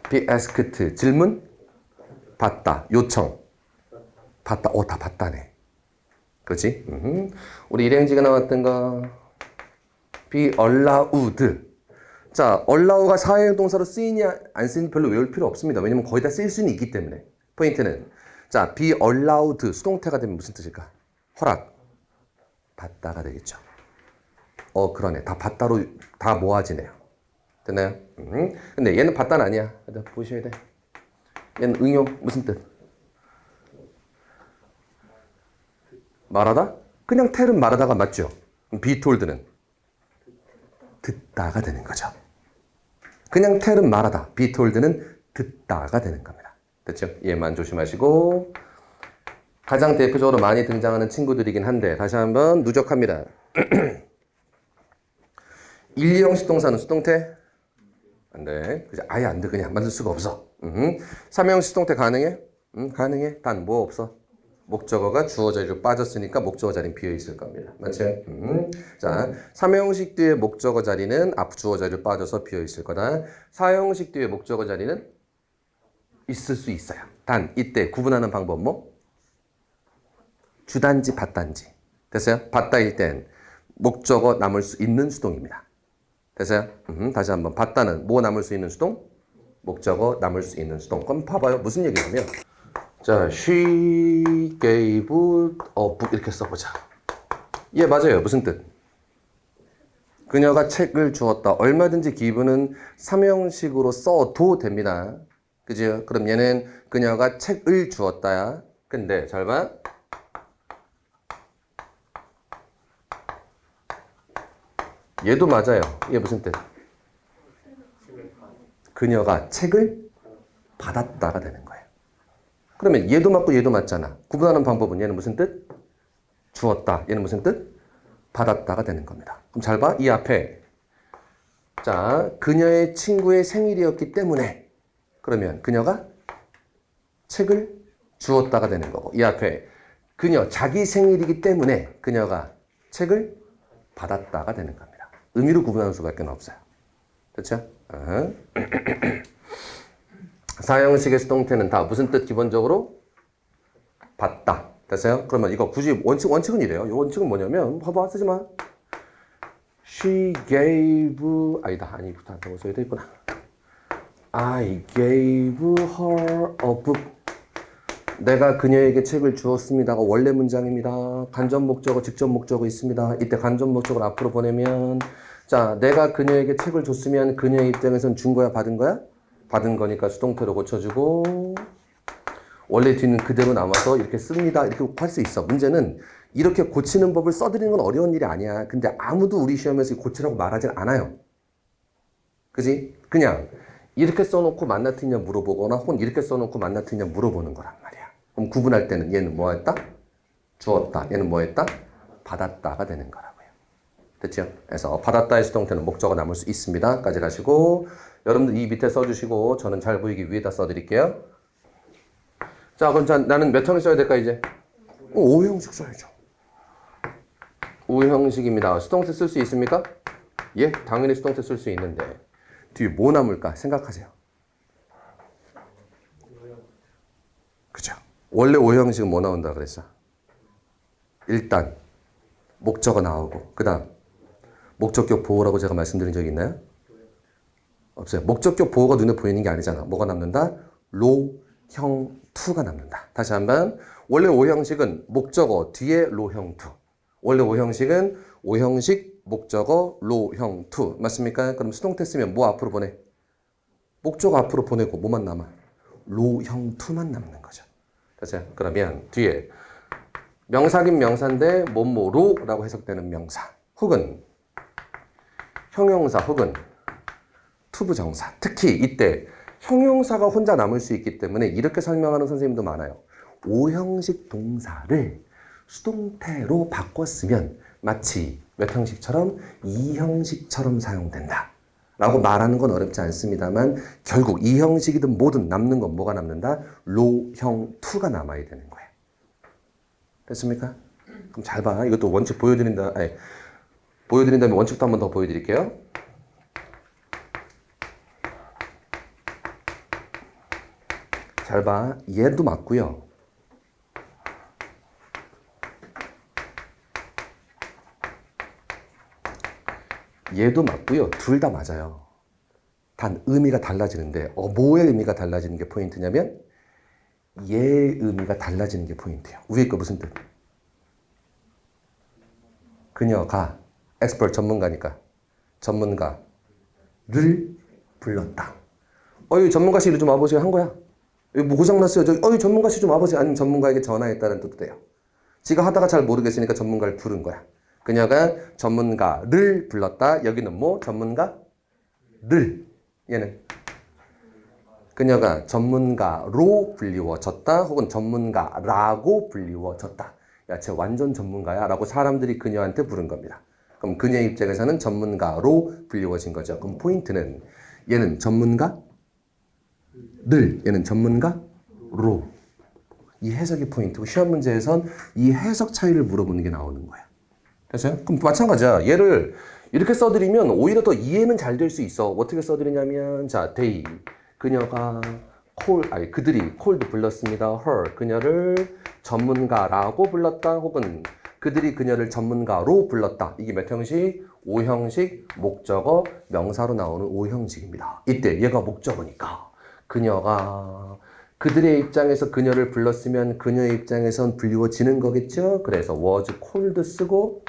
be asked, 질문, 받다, 요청, 받다. 다 받다네. 그렇지? 우리 일행지가 나왔던 거 be allowed. 자, allow가 사회형 동사로 쓰이냐 안 쓰이냐 별로 외울 필요 없습니다. 왜냐면 거의 다 쓸 수는 있기 때문에. 포인트는 자, be allowed 수동태가 되면 무슨 뜻일까? 허락, 받다가 되겠죠. 그러네. 다 받다로 다 모아지네요. 됐나요? 근데 얘는 받다는 아니야. 보셔야 돼. 얘는 응용 무슨 뜻? 말하다? 그냥 텔은 말하다가 맞죠? be told는 듣다가 되는 거죠. 그냥 텔은 말하다. be told는 듣다가 되는 겁니다. 됐죠? 얘만 조심하시고 가장 대표적으로 많이 등장하는 친구들이긴 한데 다시 한번 누적합니다. 1, 2형식 동사는 수동태? 안 돼. 아예 안 돼. 그냥 만들 수가 없어. 3형식 수동태 가능해? 가능해. 단 뭐 없어? 목적어가 주어 자리로 빠졌으니까 목적어 자리는 비어 있을 겁니다. 맞지? 자, 3형식 뒤에 목적어 자리는 앞 주어 자리로 빠져서 비어 있을 거다. 4형식 뒤에 목적어 자리는 있을 수 있어요. 단 이때 구분하는 방법 뭐? 주단지, 받단지. 됐어요? 받다일 땐 목적어 남을 수 있는 수동입니다. 됐어요? 다시 한번 받다는 뭐 남을 수 있는 수동? 목적어 남을 수 있는 수동. 그럼 봐봐요. 무슨 얘기냐면 자, she gave a book 이렇게 써보자. 예, 맞아요. 무슨 뜻? 그녀가 책을 주었다. 얼마든지 give는 3형식으로 써도 됩니다. 그죠? 그럼 얘는 그녀가 책을 주었다야. 근데 잘 봐. 얘도 맞아요. 얘 무슨 뜻? 그녀가 책을 받았다가 되는 거예요. 그러면 얘도 맞고 얘도 맞잖아. 구분하는 방법은 얘는 무슨 뜻? 주었다. 얘는 무슨 뜻? 받았다가 되는 겁니다. 그럼 잘 봐. 이 앞에 자, 그녀의 친구의 생일이었기 때문에 그러면 그녀가 책을 주었다가 되는 거고 이 앞에 그녀 자기 생일이기 때문에 그녀가 책을 받았다가 되는 겁니다. 의미로 구분하는 수밖에 없어요. 됐죠? 4형식의 수동태는 다 무슨 뜻 기본적으로? 받다. 됐어요? 그러면 이거 굳이 원칙은 이래요. 이 원칙은 뭐냐면 봐봐 쓰지 마. She gave 아니부터 안 써야 되겠구나. I gave her a book. 내가 그녀에게 책을 주었습니다가 원래 문장입니다. 간접 목적어, 직접 목적어 있습니다. 이때 간접 목적어를 앞으로 보내면 자, 내가 그녀에게 책을 줬으면 그녀의 입장에선 준 거야, 받은 거야? 받은 거니까 수동태로 고쳐주고 원래 뒤는 그대로 남아서 이렇게 씁니다. 이렇게 할 수 있어. 문제는 이렇게 고치는 법을 써드리는 건 어려운 일이 아니야. 근데 아무도 우리 시험에서 고치라고 말하진 않아요. 그지? 그냥 이렇게 써놓고 만나 틀냐 물어보거나 혹은 이렇게 써놓고 만나 틀냐 물어보는 거란 말이야. 그럼 구분할 때는 얘는 뭐 했다? 주었다. 얘는 뭐 했다? 받았다가 되는 거라고요. 됐죠? 그래서 받았다의 수동태는 목적어 남을 수 있습니다. 까지 가시고 여러분들 이 밑에 써주시고 저는 잘 보이기 위에다 써드릴게요. 자, 그럼 나는 몇 형을 써야 될까 이제? 5형식 써야죠. 5형식입니다. 수동태 쓸 수 있습니까? 예, 당연히 수동태 쓸 수 있는데 뒤에 뭐 남을까 생각하세요. 그죠? 원래 5형식은 뭐 나온다 그랬어? 일단 목적어 나오고 그 다음 목적격 보호라고 제가 말씀드린 적이 있나요? 없어요. 목적격 보호가 눈에 보이는 게 아니잖아. 뭐가 남는다? 로형 투가 남는다. 다시 한번 원래 5형식은 목적어 뒤에 로형 투. 원래 5형식은 5형식 목적어 로형 투. 맞습니까? 그럼 수동태 쓰면 뭐 앞으로 보내? 목적어 앞으로 보내고 뭐만 남아? 로형 투만 남는 거죠. 됐어요? 그러면 뒤에 명사긴 명사인데 뭐뭐로라고 해석되는 명사 혹은 형용사 혹은 투부정사. 특히 이때 형용사가 혼자 남을 수 있기 때문에 이렇게 설명하는 선생님도 많아요. 5형식 동사를 수동태로 바꿨으면 마치 몇 형식처럼 2형식처럼 사용된다 라고 말하는 건 어렵지 않습니다만 결국 2형식이든 뭐든 남는 건 뭐가 남는다? 로, 형, 투가 남아야 되는 거예요. 됐습니까? 그럼 잘 봐. 이것도 원칙 보여드린 다음에 원칙도 한 번 더 보여드릴게요. 잘 봐. 얘도 맞고요. 얘도 맞고요. 둘 다 맞아요. 단 의미가 달라지는데 뭐의 의미가 달라지는 게 포인트냐면 얘의 의미가 달라지는 게 포인트예요. 위에 거 무슨 뜻? 그녀가 expert 전문가니까 전문가를 불렀다. 어이 전문가씨 이리 좀 와보세요 한 거야. 여기 뭐 고장났어요. 어이 전문가씨 좀 와보세요. 아니면 전문가에게 전화했다는 뜻도 돼요. 지가 하다가 잘 모르겠으니까 전문가를 부른 거야. 그녀가 전문가를 불렀다. 여기는 뭐? 전문가를. 얘는 그녀가 전문가로 불리워졌다. 혹은 전문가라고 불리워졌다. 야, 쟤 완전 전문가야 라고 사람들이 그녀한테 부른 겁니다. 그럼 그녀의 입장에서는 전문가로 불리워진 거죠. 그럼 포인트는 얘는 전문가를, 얘는 전문가로. 이 해석이 포인트고 시험 문제에선 이 해석 차이를 물어보는 게 나오는 거야. 됐어요? 그럼 마찬가지야. 얘를 이렇게 써드리면 오히려 더 이해는 잘 될 수 있어. 어떻게 써드리냐면 자, they 그녀가 그들이 cold 불렀습니다. her 그녀를 전문가라고 불렀다. 혹은 그들이 그녀를 전문가로 불렀다. 이게 몇 형식? 5형식 목적어 명사로 나오는 5형식입니다. 이때 얘가 목적어니까 그녀가 그들의 입장에서 그녀를 불렀으면 그녀의 입장에선 불리워지는 거겠죠. 그래서 was cold 쓰고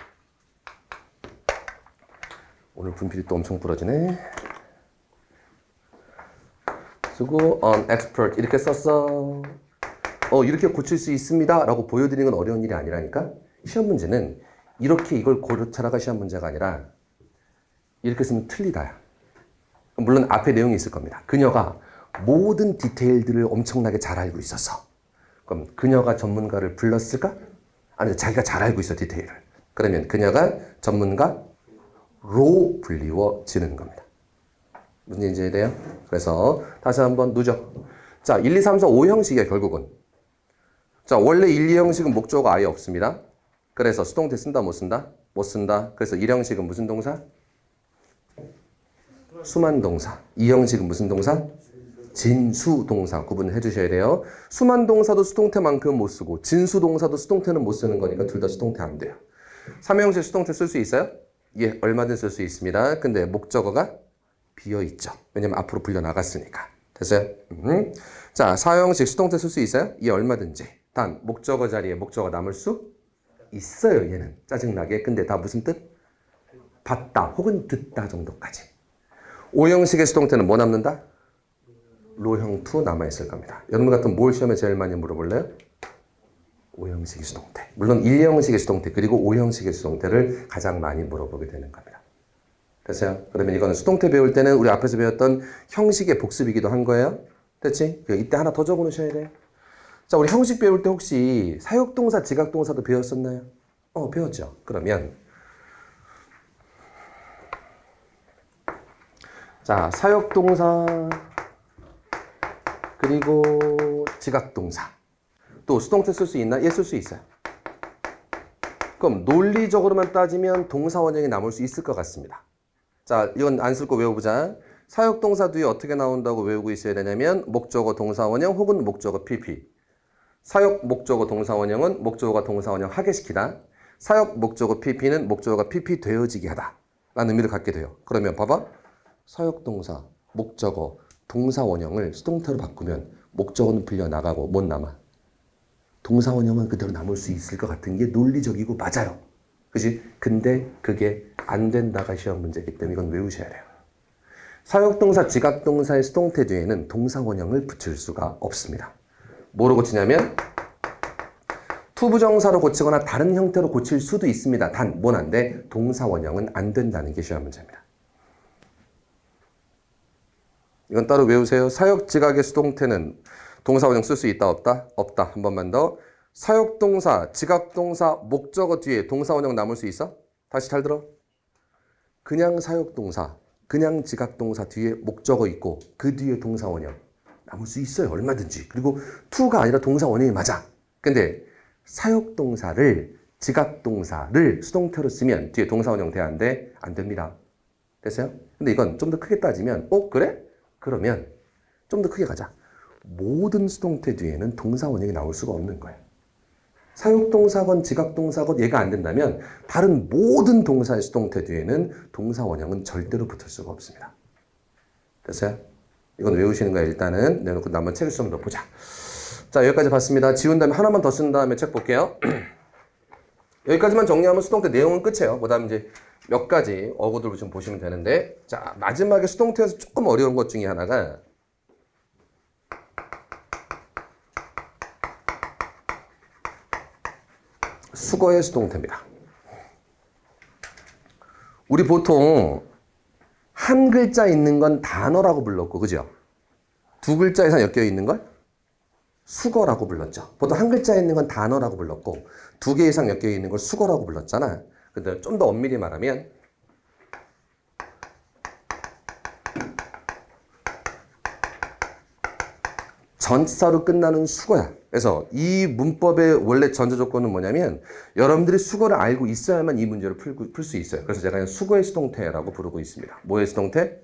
오늘 분필이 또 엄청 부러지네. 쓰고 an expert 이렇게 썼어. 이렇게 고칠 수 있습니다 라고 보여드리는 건 어려운 일이 아니라니까. 시험 문제는 이렇게 이걸 고르쳐라가 시험 문제가 아니라 이렇게 쓰면 틀리다야. 물론 앞에 내용이 있을 겁니다. 그녀가 모든 디테일들을 엄청나게 잘 알고 있었어. 그럼 그녀가 전문가를 불렀을까? 아니 자기가 잘 알고 있어 디테일을. 그러면 그녀가 전문가로 불리워지는 겁니다. 무슨 얘기인지 이해돼요? 그래서 다시 한번 누적. 자, 1, 2, 3, 4, 5형식이야 결국은. 자, 원래 1, 2형식은 목적어가 아예 없습니다. 그래서 수동태 쓴다 못 쓴다? 못 쓴다. 그래서 1형식은 무슨 동사? 수만 동사. 2형식은 무슨 동사? 진수 동사 구분해 주셔야 돼요. 수만 동사도 수동태만큼 못 쓰고 진수 동사도 수동태는 못 쓰는 거니까 둘 다 수동태 안 돼요. 3형식 수동태 쓸 수 있어요? 예, 얼마든 쓸 수 있습니다. 근데 목적어가 비어 있죠. 왜냐면 앞으로 불려 나갔으니까. 됐어요? 자, 4형식 수동태 쓸 수 있어요? 예, 얼마든지. 단 목적어 자리에 목적어 남을 수 있어요. 얘는 짜증나게. 근데 다 무슨 뜻? 봤다 혹은 듣다 정도까지. 5형식의 수동태는 뭐 남는다? 로형 투 남아있을 겁니다. 여러분 같은 뭘 시험에 제일 많이 물어볼래요? 5형식의 수동태. 물론 1형식의 수동태 그리고 5형식의 수동태를 가장 많이 물어보게 되는 겁니다. 됐어요? 그러면 이거는 수동태 배울 때는 우리 앞에서 배웠던 형식의 복습이기도 한 거예요. 됐지? 이때 하나 더 적어 놓으셔야 돼요. 자, 우리 형식 배울 때 혹시 사역동사, 지각동사도 배웠었나요? 배웠죠. 그러면 자, 사역동사 그리고 지각동사 또 수동태 쓸 수 있나? 예, 쓸 수 있어요. 그럼 논리적으로만 따지면 동사 원형이 남을 수 있을 것 같습니다. 자, 이건 안 쓸 거 외워보자. 사역동사 뒤에 어떻게 나온다고 외우고 있어야 되냐면 목적어 동사 원형 혹은 목적어 PP. 사역 목적어 동사 원형은 목적어가 동사 원형 하게 시키다. 사역 목적어 PP는 목적어가 PP 되어지게 하다 라는 의미를 갖게 돼요. 그러면 봐봐. 사역 동사, 목적어, 동사 원형을 수동태로 바꾸면 목적어는 불려 나가고 못 남아. 동사 원형은 그대로 남을 수 있을 것 같은 게 논리적이고 맞아요. 그치? 근데 그게 안 된다가 시험 문제이기 때문에 이건 외우셔야 돼요. 사역동사, 지각동사의 수동태 뒤에는 동사 원형을 붙일 수가 없습니다. 뭐로 고치냐면 투부정사로 고치거나 다른 형태로 고칠 수도 있습니다. 단, 뭔 안 돼? 동사 원형은 안 된다는 게 시험 문제입니다. 이건 따로 외우세요. 사역지각의 수동태는 동사 원형 쓸 수 있다, 없다? 없다. 한 번만 더. 사역동사, 지각동사, 목적어 뒤에 동사 원형 남을 수 있어? 다시 잘 들어. 그냥 사역동사, 그냥 지각동사 뒤에 목적어 있고 그 뒤에 동사 원형 남을 수 있어요. 얼마든지. 그리고 to가 아니라 동사 원형이 맞아. 근데 사역동사를, 지각동사를 수동태로 쓰면 뒤에 동사 원형 돼야 안 돼? 안 됩니다. 됐어요? 근데 이건 좀 더 크게 따지면 그래? 그러면 좀 더 크게 가자. 모든 수동태 뒤에는 동사 원형이 나올 수가 없는 거예요. 사역동사건 지각동사건 얘가 안 된다면 다른 모든 동사의 수동태 뒤에는 동사 원형은 절대로 붙을 수가 없습니다. 됐어요? 이건 외우시는 거예요. 일단은 내놓고 한번 책을 좀 더 보자. 자, 여기까지 봤습니다. 지운 다음에 하나만 더 쓴 다음에 책 볼게요. 여기까지만 정리하면 수동태 내용은 끝이에요. 그 다음 이제 몇 가지 어구들을 좀 보시면 되는데, 자, 마지막에 수동태에서 조금 어려운 것 중에 하나가 수거의 수동태입니다. 우리 보통 한 글자 있는 건 단어라고 불렀고, 그죠? 두 글자 이상 엮여 있는 걸 수거라고 불렀죠. 보통 한 글자 있는 건 단어라고 불렀고, 두 개 이상 엮여 있는 걸 수거라고 불렀잖아. 근데 좀 더 엄밀히 말하면 전치사로 끝나는 수거야. 그래서 이 문법의 원래 전제 조건은 뭐냐면 여러분들이 수거를 알고 있어야만 이 문제를 풀 수 있어요. 그래서 제가 수거의 수동태라고 부르고 있습니다. 뭐의 수동태?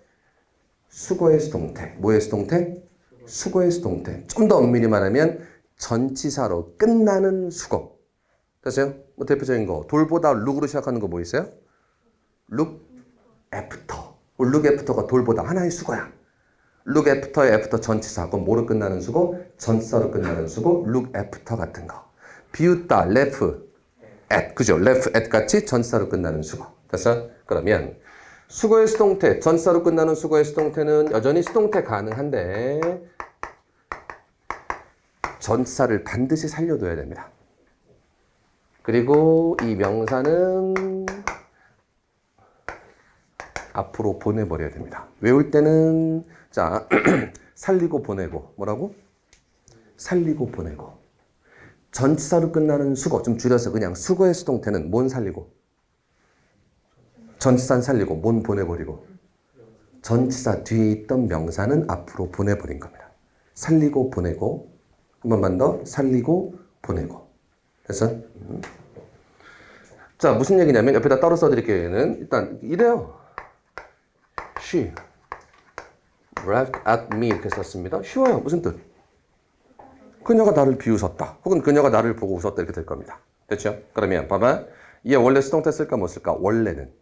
수거의 수동태. 뭐의 수동태? 수거의 수동태. 좀 더 엄밀히 말하면 전치사로 끝나는 수거. 됐어요? 뭐 대표적인 거. 돌보다 룩으로 시작하는 거 뭐 있어요? look after. look after가 돌보다 하나의 수거야. look after의 after 전치사. 그건 뭐로 끝나는 수고? 전치사로 끝나는 수고. look after 같은 거. 비웃다, laugh at. 그죠? laugh at 같이 전치사로 끝나는 수고. 됐어? 그러면 수거의 수동태, 전치사로 끝나는 수거의 수동태는 여전히 수동태 가능한데 전치사를 반드시 살려둬야 됩니다. 그리고 이 명사는 앞으로 보내버려야 됩니다. 외울 때는 자 살리고 보내고 뭐라고? 살리고 보내고. 전치사로 끝나는 수거 좀 줄여서 그냥 수거의 수동태는 뭔 살리고? 전치사는 살리고 뭔 보내버리고? 전치사 뒤에 있던 명사는 앞으로 보내버린 겁니다. 살리고 보내고. 한 번만 더 살리고 보내고. 됐어? 자, 무슨 얘기냐면 옆에다 따로 써드릴게요. 얘는 일단 이래요. She laughed at me 이렇게 썼습니다. 쉬워요. 무슨 뜻? 그녀가 나를 비웃었다. 혹은 그녀가 나를 보고 웃었다 이렇게 될 겁니다. 됐죠? 그러면 봐봐. 얘 원래 수동태 쓸까 못 쓸까? 원래는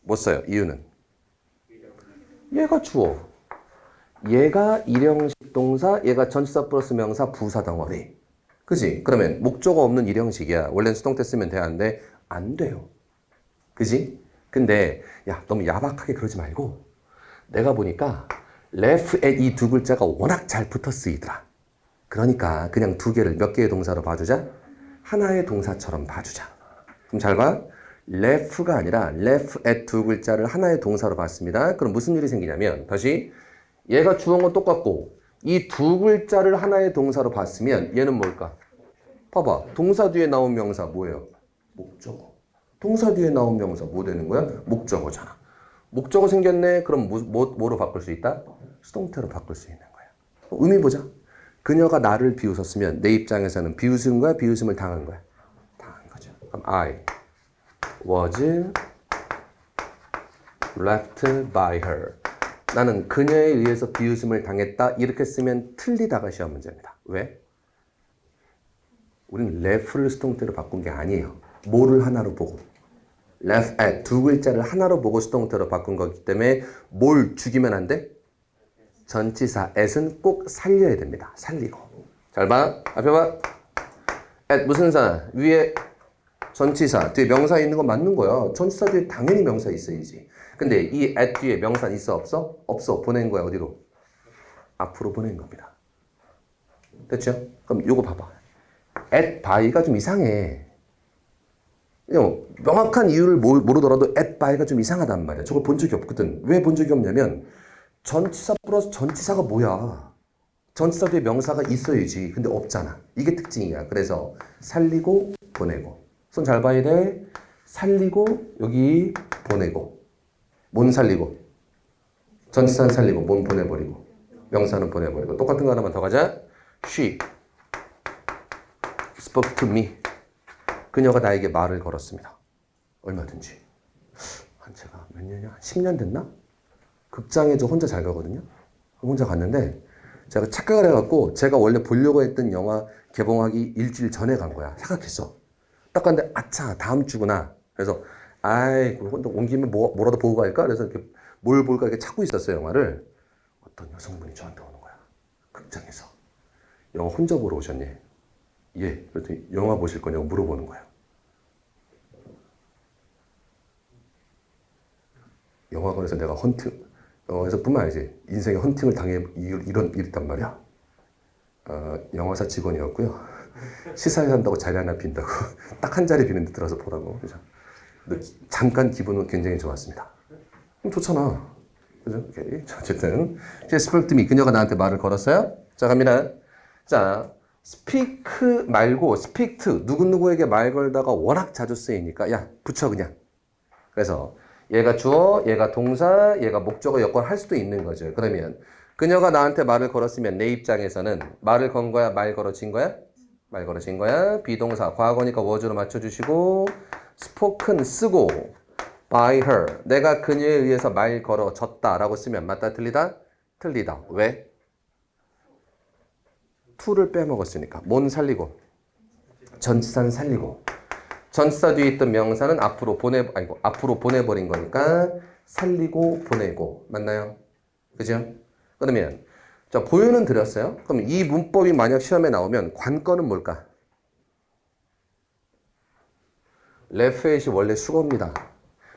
못 써요. 이유는 얘가 주어. 얘가 일형식 동사, 얘가 전치사 플러스 명사 부사 덩어리. 그지? 그러면 목적어 없는 일형식이야. 원래는 수동태 쓰면 되는데 안 돼요. 그지? 근데 야 너무 야박하게 그러지 말고 내가 보니까 laugh at 이 두 글자가 워낙 잘 붙어 쓰이더라. 그러니까 그냥 두 개를 몇 개의 동사로 봐주자? 하나의 동사처럼 봐주자. 그럼 잘 봐. laugh가 아니라 laugh at 두 글자를 하나의 동사로 봤습니다. 그럼 무슨 일이 생기냐면 다시 얘가 주어는 똑같고 이 두 글자를 하나의 동사로 봤으면 얘는 뭘까? 봐봐. 동사 뒤에 나온 명사 뭐예요? 목적어. 동사 뒤에 나온 명사 뭐 되는 거야? 목적어잖아. 목적어 생겼네. 그럼 뭐로 바꿀 수 있다? 수동태로 바꿀 수 있는 거야. 의미 보자. 그녀가 나를 비웃었으면 내 입장에서는 비웃은 거야? 비웃음을 당한 거야? 당한 거죠. 그럼 I was left by her. 나는 그녀에 의해서 비웃음을 당했다. 이렇게 쓰면 틀리다가 시험 문제입니다. 왜? 우리는 left를 수동태로 바꾼 게 아니에요. 뭐를 하나로 보고. left at 두 글자를 하나로 보고 수동태로 바꾼 거기 때문에 뭘 죽이면 안 돼? 전치사 at은 꼭 살려야 됩니다. 살리고. 잘 봐. 앞에 봐. at 무슨 사? 위에 전치사. 뒤에 명사 있는 거 맞는 거야. 전치사 뒤에 당연히 명사 있어야지. 근데 이 at 뒤에 명사 있어 없어? 없어. 보낸 거야. 어디로? 앞으로 보낸 겁니다. 됐죠? 그럼 요거 봐봐. at by가 좀 이상해. 명확한 이유를 모르더라도 at by가 좀 이상하단 말이야. 저걸 본 적이 없거든. 왜 본 적이 없냐면 전치사 플러스 전치사가 뭐야? 전치사 뒤에 명사가 있어야지. 근데 없잖아. 이게 특징이야. 그래서 살리고 보내고. 손 잘 봐야 돼. 살리고 여기 보내고. 뭔 살리고? 전치사는 살리고 뭔 보내버리고. 명사는 보내버리고. 똑같은 거 하나만 더 가자. She spoke to me. 그녀가 나에게 말을 걸었습니다. 얼마든지. 제가 몇 년이야? 10년 됐나? 극장에 저 혼자 잘 가거든요. 혼자 갔는데 제가 착각을 해갖고 제가 원래 보려고 했던 영화 개봉하기 일주일 전에 간 거야. 착각했어. 딱 갔는데 아차 다음 주구나. 그래서 아이 혼자 온 김에 뭐라도 보고 갈까? 그래서 이렇게 뭘 볼까 이렇게 찾고 있었어요. 영화를. 어떤 여성분이 저한테 오는 거야. 극장에서. 영화 혼자 보러 오셨니? 예. 그랬더니 영화 보실 거냐고 물어보는 거예요. 영화관에서 내가 영화에서 뿐만 아니지 인생에 헌팅을 당해 이랬단 말이야. 영화사 직원이었고요. 시사회 한다고 자리 하나 빈다고 딱 한 자리 비는 데 들어서 보라고. 그죠? 근데 잠깐 기분은 굉장히 좋았습니다. 좋잖아. 그죠? 오케이. 어쨌든 스펙트미 그녀가 나한테 말을 걸었어요. 자 갑니다. 자 스피크 말고 스픽트 누구누구에게 말 걸다가 워낙 자주 쓰이니까 야 붙여 그냥. 그래서 얘가 주어, 얘가 동사, 얘가 목적어 여건 할 수도 있는 거죠. 그러면 그녀가 나한테 말을 걸었으면 내 입장에서는 말을 건 거야, 말 걸어진 거야? 말 걸어진 거야. 비동사, 과거니까 was로 맞춰주시고 spoken 쓰고 by her, 내가 그녀에 의해서 말 걸어졌다 라고 쓰면 맞다 틀리다? 틀리다. 왜? to를 빼먹었으니까. 뭔 살리고? 전치사는 살리고. 전치사 뒤에 있던 명사는 앞으로 보내버린 거니까 살리고 보내고. 맞나요? 그죠? 그러면 자 보유는 드렸어요. 그럼 이 문법이 만약 시험에 나오면 관건은 뭘까? 레프햇이 원래 수거입니다.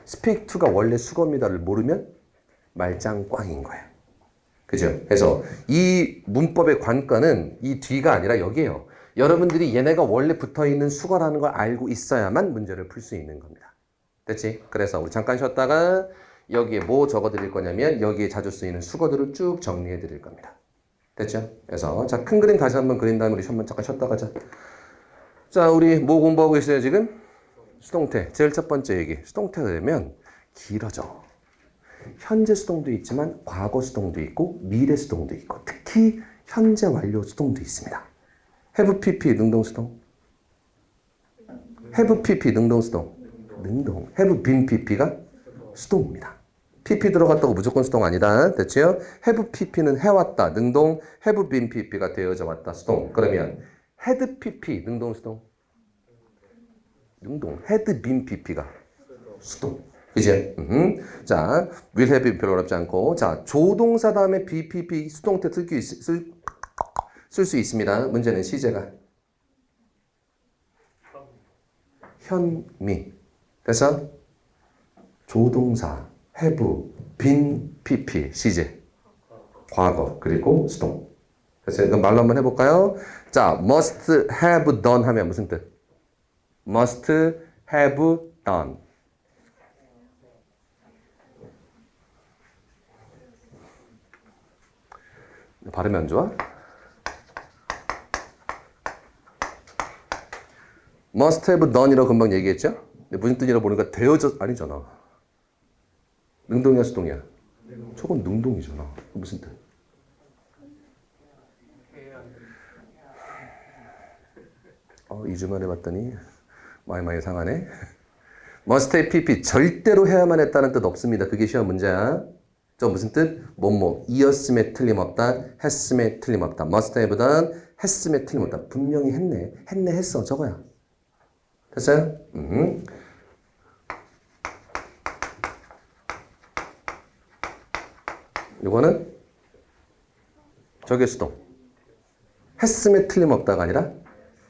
speak to가 원래 수거입니다를 모르면 말짱 꽝인 거예요. 그죠? 그래서 이 문법의 관건은 이 뒤가 아니라 여기에요. 여러분들이 얘네가 원래 붙어있는 수거라는 걸 알고 있어야만 문제를 풀 수 있는 겁니다. 됐지? 그래서 우리 잠깐 쉬었다가 여기에 뭐 적어드릴 거냐면 여기에 자주 쓰이는 수거들을 쭉 정리해 드릴 겁니다. 됐죠? 그래서 자, 큰 그림 다시 한번 그린 다음에 우리 한번 잠깐 쉬었다 가자. 자, 우리 뭐 공부하고 있어요 지금? 수동태. 제일 첫 번째 얘기. 수동태가 되면 길어져. 현재 수동도 있지만 과거 수동도 있고 미래 수동도 있고 특히 현재 완료 수동도 있습니다. have pp 능동수동. have pp 능동수동. 능동. have been pp가 수동입니다. pp 들어갔다고 무조건 수동 아니다. 됐죠? have pp는 해왔다. 능동. have been pp가 되어져 왔다. 수동. 그러면 had pp 능동수동. 능동. had been pp가 수동. 이제 자, will have 별로 어렵지 않고 자, 조동사 다음에 bpp 수동태 쓸 수 있습니다. 문제는 시제가 현미. 그래서 조동사 have been pp 시제 과거 그리고 수동. 그래서 이거 말로 한번 해볼까요? 자, must have done 하면 무슨 뜻? must have done. 발음이 안 좋아? must have done이라고 금방 얘기했죠? 근데 무슨 뜻이라고 보니까 되어져 아니잖아. 능동이야 수동이야? 저건 능동이잖아. 무슨 뜻? 어, 2주 만에 봤더니 많이 상하네. must have pp 절대로 해야만 했다는 뜻 없습니다. 그게 시험 문제야. 저 무슨 뜻? 뭐뭐 이었음에 틀림없다. 했음에 틀림없다. must have done 했음에 틀림없다. 분명히 했네. 했어. 저거야. 됐어요? 이거는 저게 수동. 했음에 틀림없다가 아니라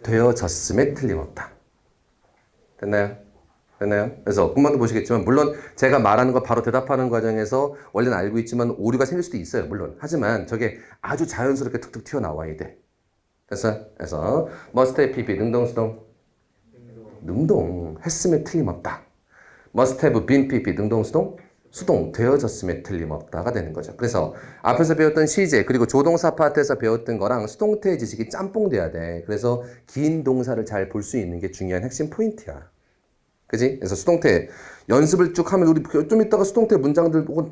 되어졌음에 틀림없다. 됐나요? 됐나요? 그래서 금방도 보시겠지만 물론 제가 말하는 거 바로 대답하는 과정에서 원래는 알고 있지만 오류가 생길 수도 있어요. 물론. 하지만 저게 아주 자연스럽게 툭툭 튀어나와야 돼. 그래서 must have PP 능동 수동 능동 했음에 틀림없다. must have been PP 능동 수동 수동 되어졌음에 틀림없다가 되는 거죠. 그래서 앞에서 배웠던 시제 그리고 조동사 파트에서 배웠던 거랑 수동태의 지식이 짬뽕 돼야 돼. 그래서 긴 동사를 잘 볼 수 있는 게 중요한 핵심 포인트야. 그지? 그래서 수동태 연습을 쭉 하면 우리 좀 이따가 수동태 문장들 혹은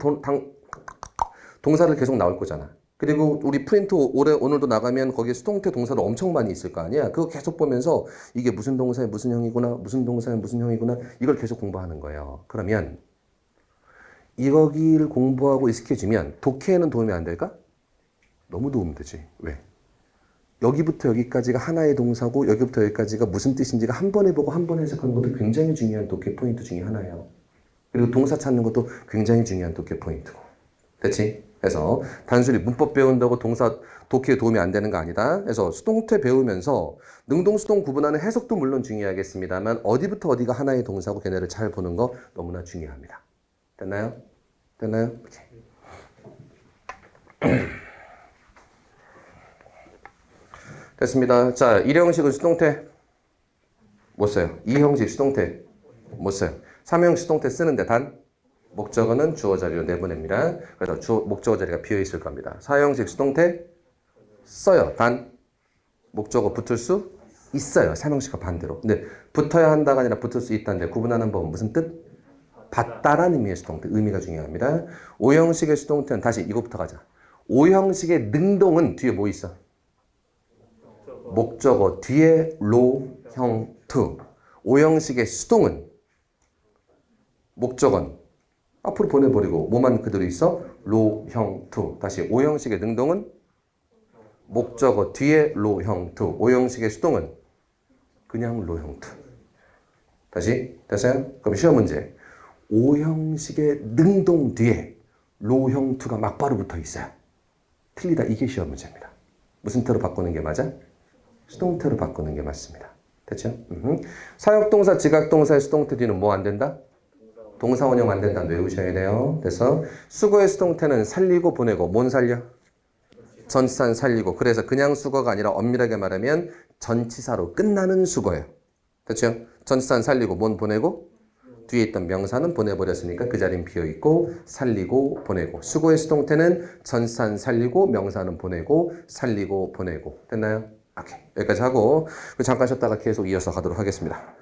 동사를 계속 나올 거잖아. 그리고 우리 프린트 오늘도 나가면 거기에 수동태 동사도 엄청 많이 있을 거 아니야. 그거 계속 보면서 이게 무슨 동사의 무슨 형이구나, 무슨 동사의 무슨 형이구나 이걸 계속 공부하는 거예요. 그러면 이거기를 공부하고 익숙해지면 독해에는 도움이 안 될까? 너무 도움이 되지. 왜? 여기부터 여기까지가 하나의 동사고 여기부터 여기까지가 무슨 뜻인지가 한 번 해보고 한 번 해석하는 것도 굉장히 중요한 독해 포인트 중에 하나예요. 그리고 동사 찾는 것도 굉장히 중요한 독해 포인트고. 됐지? 그래서 단순히 문법 배운다고 독해에 도움이 안 되는 거 아니다. 그래서 수동태 배우면서 능동, 수동 구분하는 해석도 물론 중요하겠습니다만 어디부터 어디가 하나의 동사고 걔네를 잘 보는 거 너무나 중요합니다. 됐나요? 됐나요? 됐습니다. 자, 1형식은 수동태 못 써요. 2형식 수동태 못 써요. 3형식 수동태 쓰는데 단 목적어는 주어 자리로 내보냅니다. 그래서 목적어 자리가 비어 있을 겁니다. 4형식 수동태 써요. 단 목적어 붙을 수 있어요. 3형식과 반대로. 근데 붙어야 한다가 아니라 붙을 수 있다는데 구분하는 법은 무슨 뜻? 받다라는 의미의 수동태. 의미가 중요합니다. 5형식의 수동태는 다시 이거부터 가자. 5형식의 능동은 뒤에 뭐 있어? 목적어 뒤에 로형 to. 5형식의 수동은 목적어는 앞으로 보내버리고 뭐만 그대로 있어? 로형 to. 다시 5형식의 능동은 목적어 뒤에 로형 to. 5형식의 수동은 그냥 로형 to. 다시 됐어요? 그럼 시험 문제. 5형식의 능동 뒤에 로형 to가 막바로 붙어 있어요. 틀리다. 이게 시험 문제입니다. 무슨 태로 바꾸는 게 맞아? 수동태로 바꾸는 게 맞습니다. 됐죠? 사역동사, 지각동사의 수동태 뒤는 뭐 안 된다? 동사 원형 안 된다. 외우셔야 돼요. 그래서 수거의 수동태는 살리고 보내고 뭔 살려? 전치사는 살리고. 그래서 그냥 수거가 아니라 엄밀하게 말하면 전치사로 끝나는 수거예요. 됐죠? 전치사는 살리고 뭔 보내고? 뒤에 있던 명사는 보내버렸으니까 그 자리는 비어있고 살리고 보내고. 수거의 수동태는 전치사는 살리고 명사는 보내고 살리고 보내고. 됐나요? 오케이. 여기까지 하고 잠깐 쉬었다가 계속 이어서 가도록 하겠습니다.